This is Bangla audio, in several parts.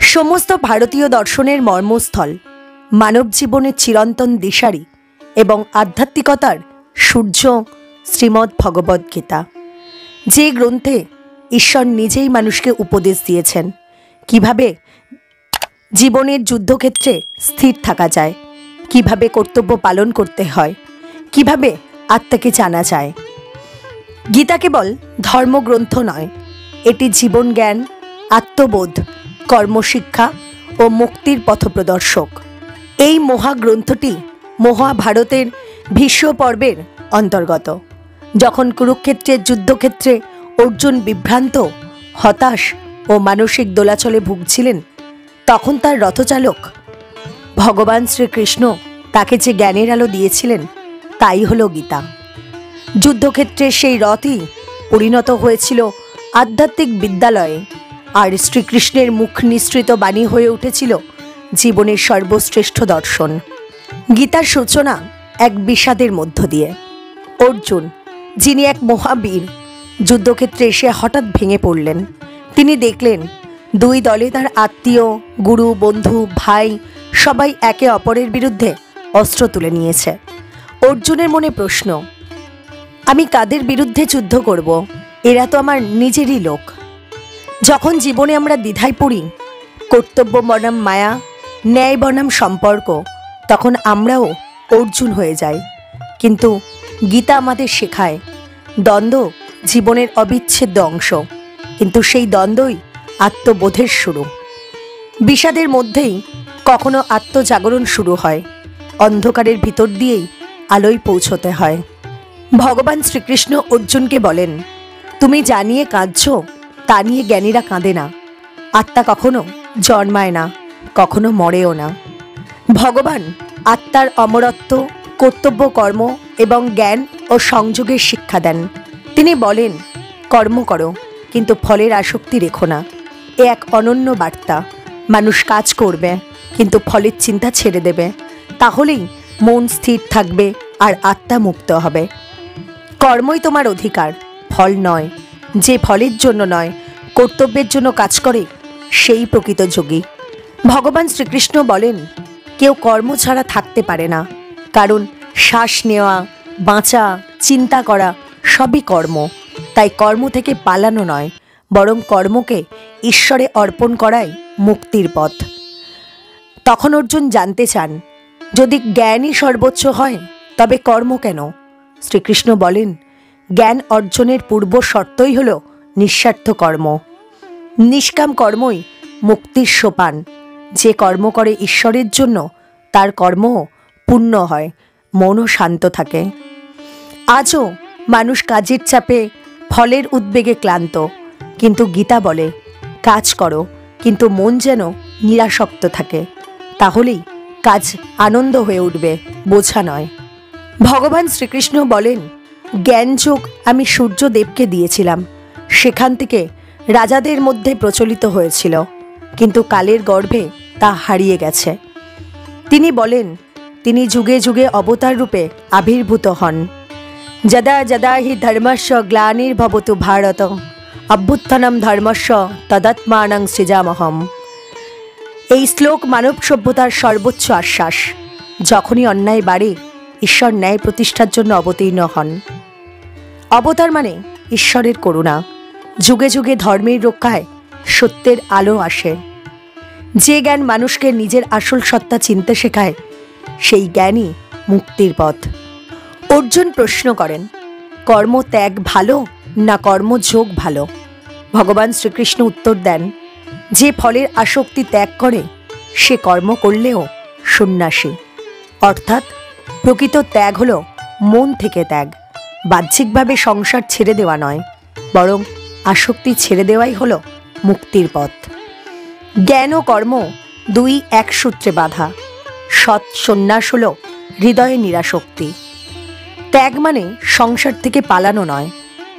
সমস্ত ভারতীয় দর্শনের মর্মস্থল, মানব জীবনের চিরন্তন দিশারি এবং আধ্যাত্মিকতার সূর্য শ্রীমদ্ ভগবদ্গীতা, যে গ্রন্থে ঈশ্বর নিজেই মানুষকে উপদেশ দিয়েছেন কিভাবে জীবনের যুদ্ধক্ষেত্রে স্থির থাকা যায়, কিভাবে কর্তব্য পালন করতে হয়, কিভাবে আত্মাকে জানা যায়। গীতা কেবল ধর্মগ্রন্থ নয়, এটি জীবন জ্ঞান, আত্মবোধ, কর্মশিক্ষা ও মুক্তির পথপ্রদর্শক। এই মহাগ্রন্থটি মহাভারতের ভীষ্ম পর্বের অন্তর্গত। যখন কুরুক্ষেত্রের যুদ্ধক্ষেত্রে অর্জুন বিভ্রান্ত, হতাশ ও মানসিক দোলাচলে ভুগছিলেন, তখন তার রথচালক ভগবান শ্রীকৃষ্ণ তাকে যে জ্ঞানের আলো দিয়েছিলেন তাই হলো গীতা। যুদ্ধক্ষেত্রে সেই রথই পরিণত হয়েছিল আধ্যাত্মিক বিদ্যালয়ে, আর শ্রীকৃষ্ণের মুখ নিঃসৃত বাণী হয়ে উঠেছিল জীবনের সর্বশ্রেষ্ঠ দর্শন। গীতার সূচনা এক বিষাদের মধ্য দিয়ে। অর্জুন, যিনি এক মহাবীর, যুদ্ধক্ষেত্রে এসে হঠাৎ ভেঙে পড়লেন। তিনি দেখলেন দুই দলে তার আত্মীয়, গুরু, বন্ধু, ভাই সবাই একে অপরের বিরুদ্ধে অস্ত্র তুলে নিয়েছে। অর্জুনের মনে প্রশ্ন, আমি কাদের বিরুদ্ধে যুদ্ধ করব? এরা তো আমার নিজেরই লোক। যখন জীবনে আমরা দ্বিধায় পড়ি, কর্তব্য বনাম মায়া, ন্যায় বনাম সম্পর্ক, তখন আমরাও অর্জুন হয়ে যাই। কিন্তু গীতা আমাদের শেখায় দ্বন্দ্ব জীবনের অবিচ্ছেদ্য অংশ, কিন্তু সেই দ্বন্দ্বই আত্মবোধের শুরু। বিষাদের মধ্যেই কখনো আত্মজাগরণ শুরু হয়, অন্ধকারের ভিতর দিয়েই আলোয় পৌঁছতে হয়। ভগবান শ্রীকৃষ্ণ অর্জুনকে বলেন, তুমি যা নিয়ে কাঁদছ তা নিয়ে জ্ঞানীরা কাঁদে না। আত্মা কখনো জন্মায় না, কখনো মরেও না। ভগবান আত্মার অমরত্ব, কর্তব্য কর্ম এবং জ্ঞান ও সংযোগের শিক্ষা দেন। তিনি বলেন, কর্ম করো কিন্তু ফলের আসক্তি রেখো না। এ এক অনন্য বার্তা। মানুষ কাজ করবে কিন্তু ফলের চিন্তা ছেড়ে দেবে, তাহলেই মন স্থির থাকবে আর আত্মা মুক্ত হবে। কর্মই তোমার অধিকার, ফল নয়। যে ফলের জন্য নয়, কর্তব্যের জন্য কাজ করে সেই প্রকৃত যোগী। ভগবান শ্রীকৃষ্ণ বলেন, কেউ কর্ম ছাড়া থাকতে পারে না, কারণ শ্বাস নেওয়া, বাঁচা, চিন্তা করা সবই কর্ম। তাই কর্ম থেকে পালানো নয়, বরং কর্মকে ঈশ্বরে অর্পণ করাই মুক্তির পথ। তখন অর্জুন জানতে চান, যদি জ্ঞানই সর্বোচ্চ হয় তবে কর্ম কেন? শ্রীকৃষ্ণ বলেন, জ্ঞান অর্জনের পূর্ব শর্তই হল নিঃস্বার্থ কর্ম। নিষ্কাম কর্মই মুক্তির সোপান। যে কর্ম করে ঈশ্বরের জন্য তার কর্ম পূর্ণ হয়, মনও শান্ত থাকে। আজও মানুষ কাজের চাপে, ফলের উদ্বেগে ক্লান্ত, কিন্তু গীতা বলে, কাজ করো কিন্তু মন যেন নিরাসক্ত থাকে, তাহলেই কাজ আনন্দ হয়ে উঠবে, বোঝা নয়। ভগবান শ্রীকৃষ্ণ বলেন, জ্ঞানযোগ আমি সূর্যদেবকে দিয়েছিলাম, সেখান থেকে রাজাদের মধ্যে প্রচলিত হয়েছিল, কিন্তু কালের গর্ভে তা হারিয়ে গেছে। তিনি বলেন, তিনি যুগে যুগে অবতার রূপে আবির্ভূত হন। যদা যদা হি ধর্মস্য গ্লানির্ভবতু ভারত, অভ্যুত্থানম ধর্মস্য তদাত্মানং সৃজামহম। এই শ্লোক মানব সভ্যতার সর্বোচ্চ আশ্বাস। যখনই অন্যায় বাড়ে, ঈশ্বর ন্যায় প্রতিষ্ঠার জন্য অবতীর্ণ হন। অবতার মানে ঈশ্বরের করুণা। যুগে যুগে ধর্মের রক্ষায় সত্যের আলো আসে। যে জ্ঞান মানুষকে নিজের আসল সত্তা চিনতে শেখায়, সেই জ্ঞানই মুক্তির পথ। অর্জুন প্রশ্ন করেন, কর্ম ত্যাগ ভালো না কর্মযোগ ভালো? ভগবান শ্রীকৃষ্ণ উত্তর দেন, যে ফলের আসক্তি ত্যাগ করে সে কর্ম করলেও সন্ন্যাসী। অর্থাৎ প্রকৃত ত্যাগ হলো মন থেকে ত্যাগ, বাহ্যিকভাবে সংসার ছেড়ে দেওয়া নয়, বরং আসক্তি ছেড়ে দেওয়াই হলো মুক্তির পথ। জ্ঞান ও কর্ম দুই এক সূত্রে বাঁধা। সৎ সন্ন্যাস হলো হৃদয়ে নিরাসক্তি। ত্যাগ মানে সংসার থেকে পালানো নয়,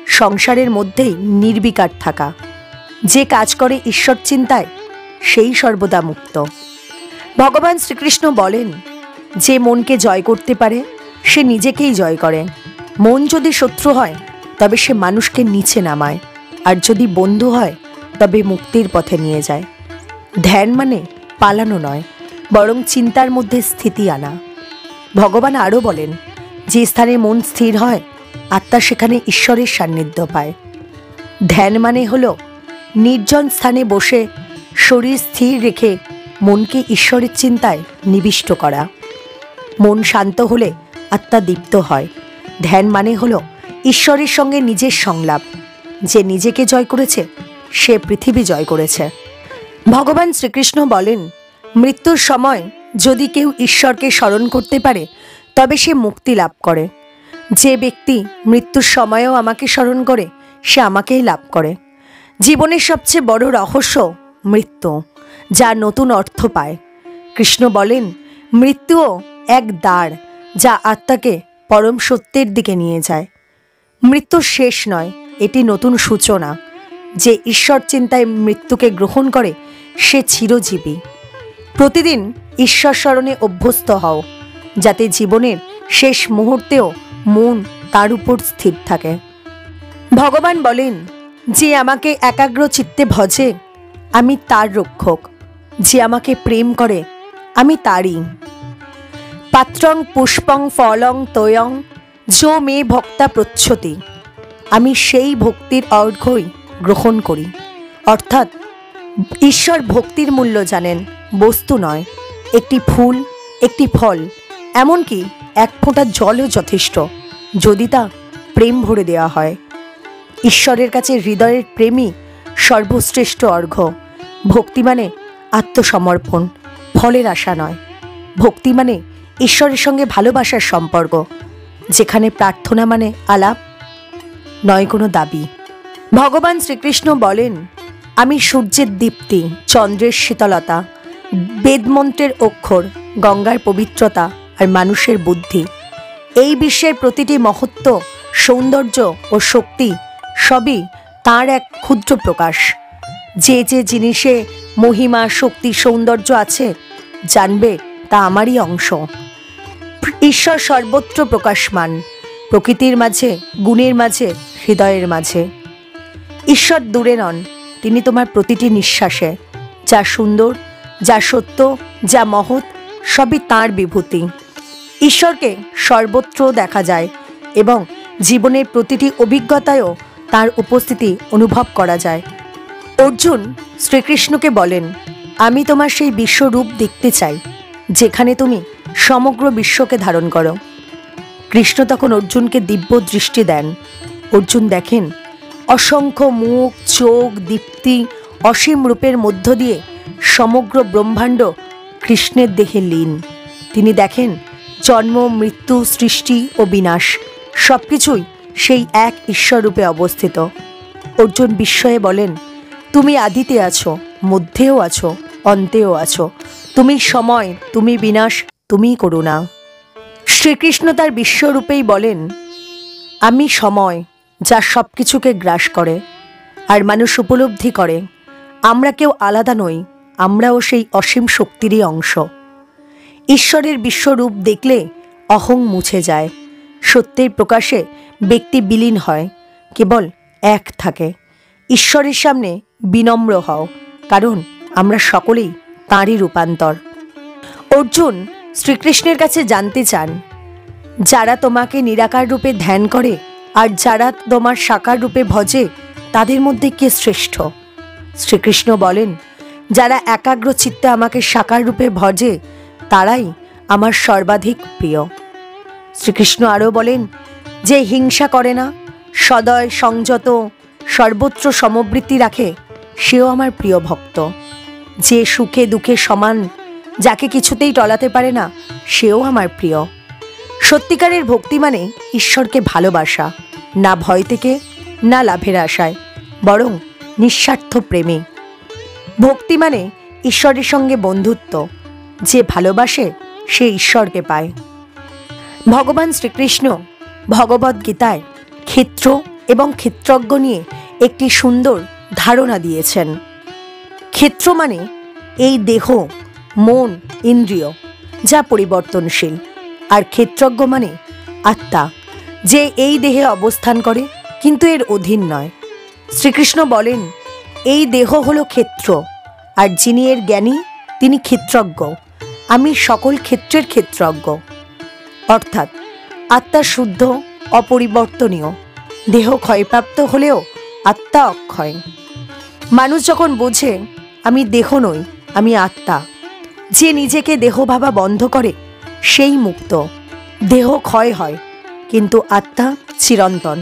সংসারের মধ্যেই নির্বিকার থাকা। যে কাজ করে ঈশ্বর চিন্তায়, সেই সর্বদা মুক্ত। ভগবান শ্রীকৃষ্ণ বলেন, যে মনকে জয় করতে পারে সে নিজেকেই জয় করে। মন যদি শত্রু হয় তবে সে মানুষকে নিচে নামায়, আর যদি বন্ধু হয় তবে মুক্তির পথে নিয়ে যায়। ধ্যান মানে পালানো নয়, বরং চিন্তার মধ্যে স্থিতি আনা। ভগবান আরও বলেন, যে স্থানে মন স্থির হয় আত্মা সেখানে ঈশ্বরের সান্নিধ্য পায়। ধ্যান মানে হলো নির্জন স্থানে বসে শরীর স্থির রেখে মনকে ঈশ্বরের চিন্তায় নিবিষ্ট করা। মন শান্ত হলে আত্মা দীপ্ত হয়। ধ্যান মানে হলো ঈশ্বরের সঙ্গে নিজের সংলাপ। যে নিজেকে জয় করেছে সে পৃথিবী জয় করেছে। ভগবান শ্রীকৃষ্ণ বলেন, মৃত্যুর সময় যদি কেউ ঈশ্বরকে স্মরণ করতে পারে তবে সে মুক্তি লাভ করে। যে ব্যক্তি মৃত্যুর সময়েও আমাকে স্মরণ করে সে আমাকেই লাভ করে। জীবনের সবচেয়ে বড় রহস্য মৃত্যু, যা নতুন অর্থ পায়। কৃষ্ণ বলেন, মৃত্যুও এক দ্বার যা আত্মাকে পরম সত্যের দিকে নিয়ে যায়। মৃত্যু শেষ নয়, এটি নতুন সূচনা। যে ঈশ্বর চিন্তায় মৃত্যুকে গ্রহণ করে সে চিরজীবী। প্রতিদিন ঈশ্বর স্মরণে অভ্যস্ত হও, যাতে জীবনের শেষ মুহূর্তেও মন তার উপর স্থির থাকে। ভগবান বলেন, যে আমাকে একাগ্র চিত্তে ভজে আমি তার রক্ষক, যে আমাকে প্রেম করে আমি তারই। পাত্রং পুষ্পং ফলং তোয়ং যো মে ভক্তা প্রচ্ছতি, আমি সেই ভক্তির অর্ঘ্যই গ্রহণ করি। অর্থাৎ ঈশ্বর ভক্তির মূল্য জানেন, বস্তু নয়। একটি ফুল, একটি ফল, এমনকি এক ফোঁটা জলও যথেষ্ট যদি তা প্রেম ভরে দেওয়া হয়। ঈশ্বরের কাছে হৃদয়ের প্রেমই সর্বশ্রেষ্ঠ অর্ঘ্য। ভক্তি মানে আত্মসমর্পণ, ফলের আশা নয়। ভক্তি মানে ঈশ্বরের সঙ্গে ভালোবাসার সম্পর্ক, যেখানে প্রার্থনা মানে আলাপ নয় কোনো দাবি। ভগবান শ্রীকৃষ্ণ বলেন, আমি সূর্যের দীপ্তি, চন্দ্রের শীতলতা, বেদমন্ত্রের অক্ষর, গঙ্গার পবিত্রতা আর মানুষের বুদ্ধি। এই বিশ্বের প্রতিটি মহত্ব, সৌন্দর্য ও শক্তি সবই তাঁর এক ক্ষুদ্র প্রকাশ। যে যে জিনিসে মহিমা, শক্তি, সৌন্দর্য আছে জানবে তা আমারই অংশ। ঈশ্বর সর্বত্র প্রকাশমান, প্রকৃতির মাঝে, গুণের মাঝে, হৃদয়ের মাঝে। ঈশ্বর দূরে নন, তিনি তোমার প্রতিটি নিঃশ্বাসে। যা সুন্দর, যা সত্য, যা মহৎ, সবই তাঁর বিভূতি। ঈশ্বরকে সর্বত্র দেখা যায় এবং জীবনের প্রতিটি অভিজ্ঞতায়ও তাঁর উপস্থিতি অনুভব করা যায়। অর্জুন শ্রীকৃষ্ণকে বলেন, আমি তোমার সেই বিশ্বরূপ দেখতে চাই যেখানে তুমি সমগ্র বিশ্বকে ধারণ করো। কৃষ্ণ তখন অর্জুনকে দিব্য দৃষ্টি দেন। অর্জুন দেখেন অসংখ্য মুখ, চোখ, দীপ্তি, অসীম রূপের মধ্য দিয়ে সমগ্র ব্রহ্মাণ্ড কৃষ্ণের দেহে লীন। তিনি দেখেন জন্ম, মৃত্যু, সৃষ্টি ও বিনাশ সবকিছুই সেই এক ঈশ্বর রূপে অবস্থিত। অর্জুন বিস্ময়ে বলেন, তুমি আদিতে আছো, মধ্যেও আছো, অন্তেও আছো। তুমি সময়, তুমি বিনাশ, তুমিই করুণা। শ্রীকৃষ্ণ তার বিশ্বরূপেই বলেন, আমি সময়, যা সব কিছুকে গ্রাস করে। আর মানুষ উপলব্ধি করে আমরা কেউ আলাদা নই, আমরাও সেই অসীম শক্তিরই অংশ। ঈশ্বরের বিশ্বরূপ দেখলে অহং মুছে যায়। সত্যের প্রকাশে ব্যক্তি বিলীন হয়, কেবল এক থাকে। ঈশ্বরের সামনে বিনম্র হও, কারণ আমরা সকলেই তাঁরই রূপান্তর। অর্জুন শ্রীকৃষ্ণের কাছে জানতে চান, যারা তোমাকে নিরাকার রূপে ধ্যান করে আর যারা তোমার সাকার রূপে ভজে, তাদের মধ্যে কে শ্রেষ্ঠ? শ্রীকৃষ্ণ বলেন, যারা একাগ্র চিত্তে আমাকে সাকার রূপে ভজে তারাই আমার সর্বাধিক প্রিয়। শ্রীকৃষ্ণ আরও বলেন, যে হিংসা করে না, সদয়, সংযত, সর্বত্র সমবৃত্তি রাখে, সেও আমার প্রিয় ভক্ত। যে সুখে দুঃখে সমান, যাকে কিছুতেই টলাতে পারে না, সেও আমার প্রিয়। সত্যিকারের ভক্তি মানে ঈশ্বরকে ভালোবাসা, না ভয় থেকে, না লাভের আশায়, বরং নিঃস্বার্থ প্রেমে। ভক্তি মানে ঈশ্বরের সঙ্গে বন্ধুত্ব। যে ভালোবাসে সে ঈশ্বরকে পায়। ভগবান শ্রীকৃষ্ণ ভগবদ্গীতায় ক্ষেত্র এবং ক্ষেত্রজ্ঞ নিয়ে একটি সুন্দর ধারণা দিয়েছেন। ক্ষেত্র মানে এই দেহ, মন, ইন্দ্রিয়, যা পরিবর্তনশীল। আর ক্ষেত্রজ্ঞ মানে আত্মা, যে এই দেহে অবস্থান করে কিন্তু এর অধীন নয়। শ্রীকৃষ্ণ বলেন, এই দেহ হলো ক্ষেত্র, আর যিনি এর জ্ঞানী তিনি ক্ষেত্রজ্ঞ। আমি সকল ক্ষেত্রের ক্ষেত্রজ্ঞ। অর্থাৎ আত্মা শুদ্ধ, অপরিবর্তনীয়। দেহ ক্ষয়প্রাপ্ত হলেও আত্মা অক্ষয়। মানুষ যখন বোঝে আমি দেহ নই, আমি আত্মা, যে নিজেকে দেহ ভাবা বন্ধ করে সেই মুক্ত। দেহ ক্ষয় হয় কিন্তু আত্মা চিরন্তন।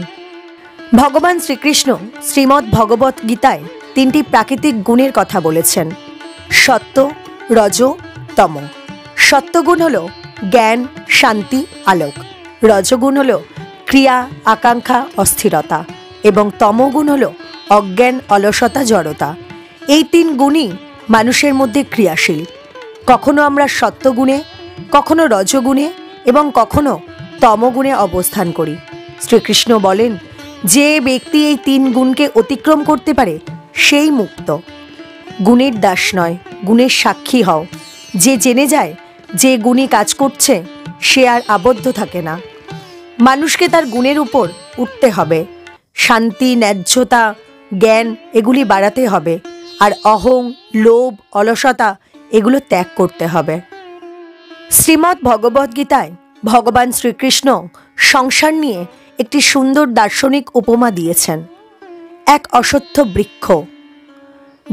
ভগবান শ্রীকৃষ্ণ শ্রীমদ্ ভগবত গীতায় 3টি প্রাকৃতিক গুণের কথা বলেছেন: সত্য, রজ, তম। সত্যগুণ হল জ্ঞান, শান্তি, আলোক। রজগুণ হল ক্রিয়া, আকাঙ্ক্ষা, অস্থিরতা। এবং তমগুণ হল অজ্ঞান, অলসতা, জড়তা। এই 3 গুণই মানুষের মধ্যে ক্রিয়াশীল। কখনো আমরা সত্যগুণে, কখনো রজগুণে এবং কখনো তমগুণে অবস্থান করি। শ্রীকৃষ্ণ বলেন, যে ব্যক্তি এই 3 গুণকে অতিক্রম করতে পারে সেই মুক্ত। গুণের দাস নয়, গুণের সাক্ষী হও। যে জেনে যায় যে গুণী কাজ করছে সে আর আবদ্ধ থাকে না। মানুষকে তার গুণের উপর উঠতে হবে। শান্তি, ন্যায্যতা, জ্ঞান এগুলি বাড়াতে হবে, আর অহং, লোভ, অলসতা এগুলো ত্যাগ করতে হবে। শ্রীমদ্ ভগবদ্গীতায় ভগবান শ্রীকৃষ্ণ সংসার নিয়ে একটি সুন্দর দার্শনিক উপমা দিয়েছেন। এক অশ্বত্থ বৃক্ষ,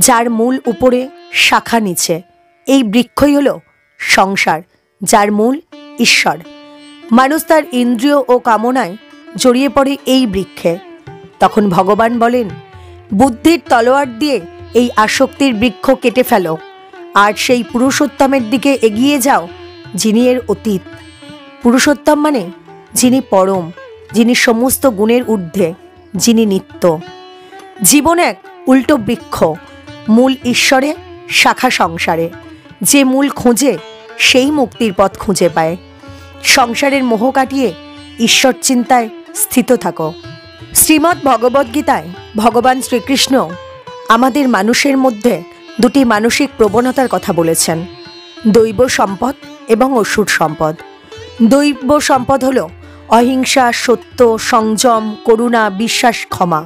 যার মূল উপরে, শাখা নিচে। এই বৃক্ষই হল সংসার, যার মূল ঈশ্বর। মানুষ তার ইন্দ্রিয় ও কামনায় জড়িয়ে পড়ে এই বৃক্ষে। তখন ভগবান বলেন, বুদ্ধির তলোয়ার দিয়ে এই আসক্তির বৃক্ষ কেটে ফেলো, আর সেই পুরুষোত্তমের দিকে এগিয়ে যাও, যিনি এর অতীত। পুরুষোত্তম মানে যিনি পরম, যিনি সমস্ত গুণের ঊর্ধ্বে, যিনি নিত্য। জীবন এক উল্টো বৃক্ষ, মূল ঈশ্বরে, শাখা সংসারে। যে মূল খোঁজে সেই মুক্তির পথ খুঁজে পায়। সংসারের মোহ কাটিয়ে ঈশ্বর চিন্তায় স্থিত থাকো। শ্রীমদ্ ভগবদ্গীতায় ভগবান শ্রীকৃষ্ণ আমাদের মানুষের মধ্যে 2টি মানসিক প্রবণতার কথা বলেছেন: দৈব সম্পদ এবং অসুর সম্পদ। দৈব সম্পদ হল অহিংসা, সত্য, সংযম, করুণা, বিশ্বাস, ক্ষমা।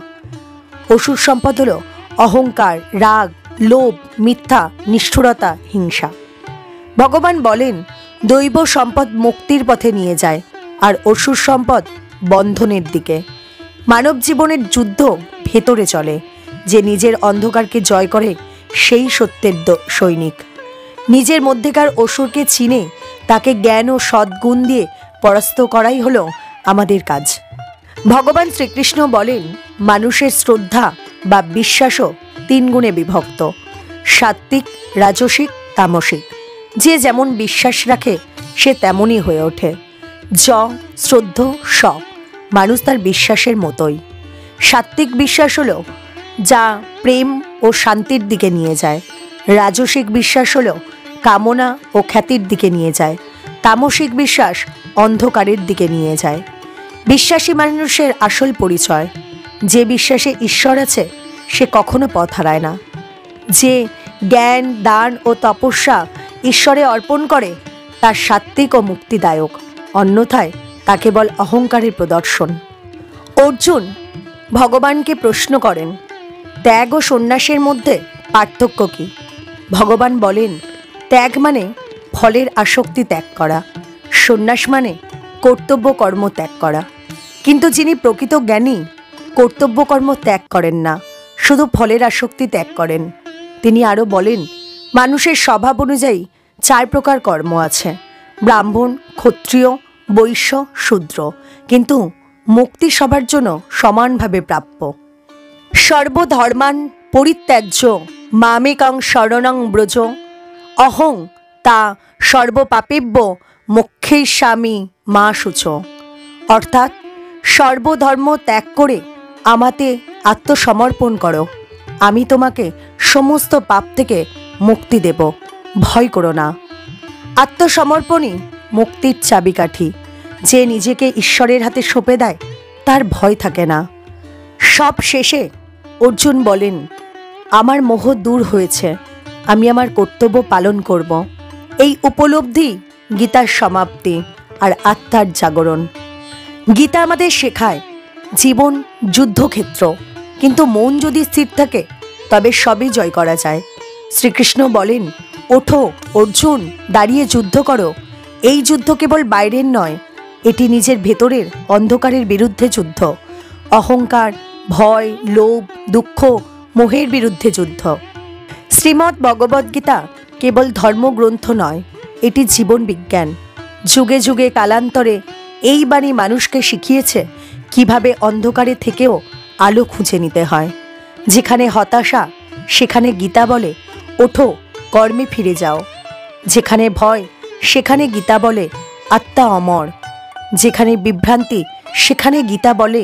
অসুর সম্পদ হল অহংকার, রাগ, লোভ, মিথ্যা, নিষ্ঠুরতা, হিংসা। ভগবান বলেন, দৈব সম্পদ মুক্তির পথে নিয়ে যায়, আর অসুর সম্পদ বন্ধনের দিকে। মানব জীবনের যুদ্ধ ভেতরে চলে। যে নিজের অন্ধকারকে জয় করে সেই সত্যের সৈনিক। নিজের মধ্যেকার অসুরকে চিনে তাকে জ্ঞান ও সদ্গুণ দিয়ে পরাস্ত করাই হলো আমাদের কাজ। ভগবান শ্রীকৃষ্ণ বলেন, মানুষের শ্রদ্ধা বা বিশ্বাসও 3 গুণে বিভক্ত: সাত্ত্বিক, রাজসিক, তামসিক। যে যেমন বিশ্বাস রাখে সে তেমনই হয়ে ওঠে। শ্রদ্ধ, স। মানুষ তার বিশ্বাসের মতোই। সাত্ত্বিক বিশ্বাস হলো যা প্রেম ও শান্তির দিকে নিয়ে যায়। রাজসিক বিশ্বাস হলো কামনা ও খ্যাতির দিকে নিয়ে যায়। তামসিক বিশ্বাস অন্ধকারের দিকে নিয়ে যায়। বিশ্বাসী মানুষের আসল পরিচয়: যে বিশ্বাসে ঈশ্বর আছে সে কখনো পথ হারায় না। যে জ্ঞান, দান ও তপস্যা ঈশ্বরে অর্পণ করে তার সাত্ত্বিক ও মুক্তিদায়ক, অন্যথায় তা কেবল অহংকারের প্রদর্শন। অর্জুন ভগবানকে প্রশ্ন করেন, ত্যাগ ও সন্ন্যাসের মধ্যে পার্থক্য কী? ভগবান বলেন, ত্যাগ মানে ফলের আসক্তি ত্যাগ করা, সন্ন্যাস মানে কর্তব্য কর্ম ত্যাগ করা। কিন্তু যিনি প্রকৃত জ্ঞানী কর্তব্যকর্ম ত্যাগ করেন না, শুধু ফলের আসক্তি ত্যাগ করেন। তিনি আরও বলেন, মানুষের স্বভাব অনুযায়ী 4 প্রকার কর্ম আছে: ব্রাহ্মণ, ক্ষত্রিয়, বৈশ্য, শূদ্র। কিন্তু মুক্তি সবার জন্য সমানভাবে প্রাপ্য। সর্বধর্মান পরিত্যাজ্য মামেকং শরণং ব্রজ, অহং তা সর্বপাপেভ্য মোক্ষয়িষ্যামি মা শুচ। অর্থাৎ সর্বধর্ম ত্যাগ করে আমাতে আত্মসমর্পণ করো, আমি তোমাকে সমস্ত পাপ থেকে মুক্তি দেব, ভয় করো না। আত্মসমর্পণই মুক্তির চাবিকাঠি। যে নিজেকে ঈশ্বরের হাতে সঁপে দেয় তার ভয় থাকে না। সব শেষে অর্জুন বলেন, আমার মোহ দূর হয়েছে, আমি আমার কর্তব্য পালন করব। এই উপলব্ধি গীতার সমাপ্তি আর আত্মার জাগরণ। গীতা আমাদের শেখায় জীবন যুদ্ধক্ষেত্র, কিন্তু মন যদি স্থির থাকে তবে সবই জয় করা যায়। শ্রীকৃষ্ণ বলেন, ওঠো অর্জুন, দাঁড়িয়ে যুদ্ধ করো। এই যুদ্ধ কেবল বাইরের নয়, এটি নিজের ভেতরের অন্ধকারের বিরুদ্ধে যুদ্ধ। অহংকার, ভয়, লোভ, দুঃখ, মোহের বিরুদ্ধে যুদ্ধ। শ্রীমদ্ ভগবদ্গীতা কেবল ধর্মগ্রন্থ নয়, এটি জীবন বিজ্ঞান। যুগে যুগে কালান্তরে এই বাণী মানুষকে শিখিয়েছে কিভাবে অন্ধকারে থেকেও আলো খুঁজে নিতে হয়। যেখানে হতাশা, সেখানে গীতা বলে ওঠো, কর্মে ফিরে যাও। যেখানে ভয়, সেখানে গীতা বলে আত্মা অমর। যেখানে বিভ্রান্তি, সেখানে গীতা বলে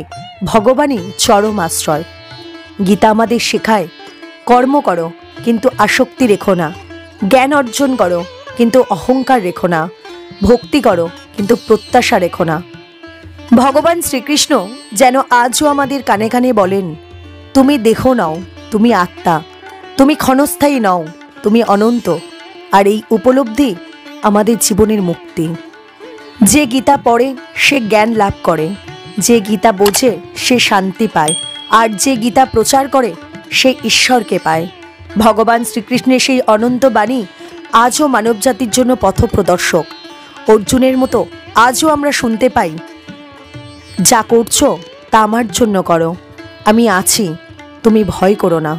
ভগবানই চরম আশ্রয়। গীতা আমাদের শেখায়, কর্ম করো কিন্তু আসক্তি রেখো না, জ্ঞান অর্জন করো কিন্তু অহংকার রেখো না, ভক্তি করো কিন্তু প্রত্যাশা রেখো না। ভগবান শ্রীকৃষ্ণ যেন আজও আমাদের কানে কানে বলেন, তুমি দেহ নও, তুমি আত্মা, তুমি ক্ষণস্থায়ী নও, তুমি অনন্ত। আর এই উপলব্ধি আমাদের জীবনের মুক্তি। যে গীতা পড়ে সে জ্ঞান লাভ করে, যে গীতা বোঝে সে শান্তি পায়, আর যে গীতা প্রচার করে সে ঈশ্বরকে পায়। ভগবান শ্রীকৃষ্ণের সেই অনন্ত বাণী আজও মানবজাতির জন্য পথপ্রদর্শক। অর্জুনের মতো আজও আমরা শুনতে পাই, যা করছো তা আমার জন্য করো, আমি আছি, তুমি ভয় করো না।